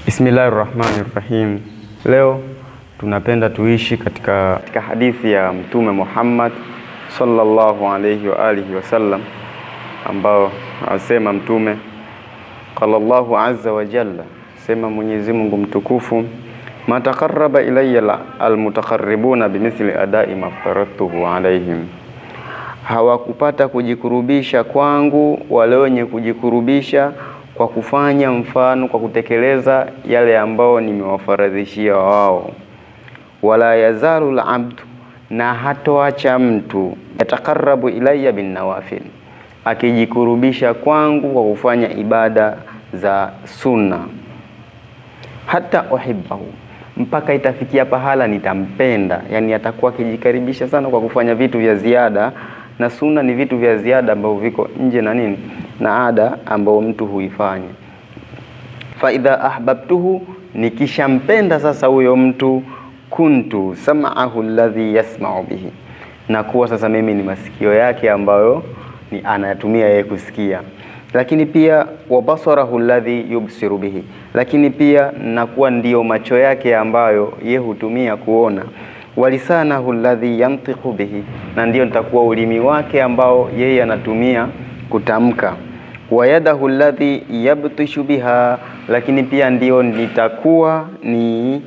Bismillahirrahmanirrahim. Leo tunapenda tuishi katika hadithi ya Mtume Muhammad sallallahu alayhi wa alihi wasallam, ambao asema Mtume qala Allahu azza wa jalla, sema Mwenyezi Mungu mtukufu, ma taqarraba ilayya almutaqarribuna bimithli adai ma faradtuhu alayhim, hawakupata kujikurubisha kwangu wale wenye kujikurubisha kwa kufanya mfano, kwa kutekeleza yale ambao nimewafaradhishia wao. Wala yazalu al-abdu, na hatoacha mtu, yataqarrabu ilayya bin nawafil, akijikurubisha kwangu kwa kufanya ibada za sunna, hata uhibbahu, mpaka itafikia pahala nitampenda. Yani atakuwa akijikaribisha sana kwa kufanya vitu vya ziada, na sunna ni vitu vya ziada ambavyo viko nje na nini na ada ambao mtu huifanya. Fa idha ahbabtuhu, nikishampenda sasa huyo mtu, kuntu sam'ahu alladhi yasma'u bihi, na kuwa sasa mimi ni masikio yake ambayo ni anatumia yeye kusikia. Lakini pia wa basarahu alladhi yubsiru bihi, lakini pia nakuwa ndio macho yake ambayo yeye hutumia kuona. Walisanahu alladhi yantiqu bihi, na ndio nitakuwa ulimi wake ambao yeye anatumia kutamka. Wa yadahu alladhi yabtishu biha, lakini pia ndio nitakuwa ni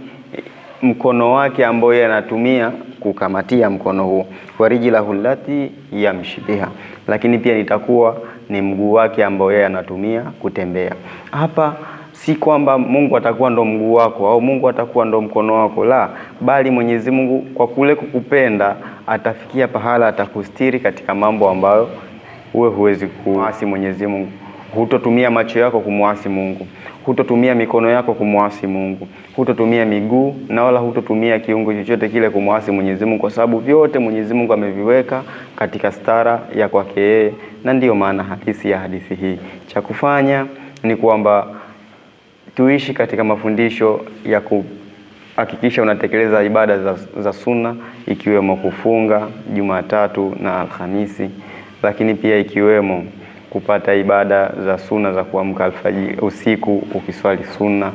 mkono wake ambao yeye anatumia kukamatia mkono huo. Wa rijlahu allati yamshi biha, lakini pia nitakuwa ni mguu wake ambao yeye anatumia kutembea. Hapa si kwamba Mungu atakuwa ndo mguu wako au Mungu atakuwa ndo mkono wako, la, bali Mwenyezi Mungu kwa kule kukupenda atafikia pahala atakustiri katika mambo ambayo uwe huwezi kuasi Mwenyezi Mungu. Hutotumia macho yako kumuasi Mungu, hutotumia mikono yako kumuasi Mungu, hutotumia miguu na wala hutotumia kiungo chochote kile kumuasi Mwenyezi Mungu, kwa sababu vyote Mwenyezi Mungu ameviweka katika stara ya kwake yeye. Na ndiyo maana halisi ya hadithi hii. Cha kufanya ni kwamba tuishi katika mafundisho ya kuhakikisha unatekeleza ibada za sunna, ikiwemo kufunga Jumatatu na Alhamisi, lakini pia ikiwemo kupata ibada za sunna za kuamka alfajiri, usiku ukiswali sunna,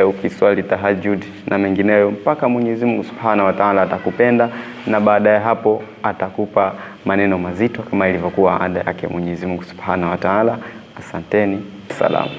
ukiswali tahajjud na mengineyo, mpaka Mwenyezi Mungu Subhanahu wa Ta'ala atakupenda, na baada ya hapo atakupa maneno mazito kama ilivyokuwa ada yake Mwenyezi Mungu Subhanahu wa Ta'ala. Asanteni, salamu.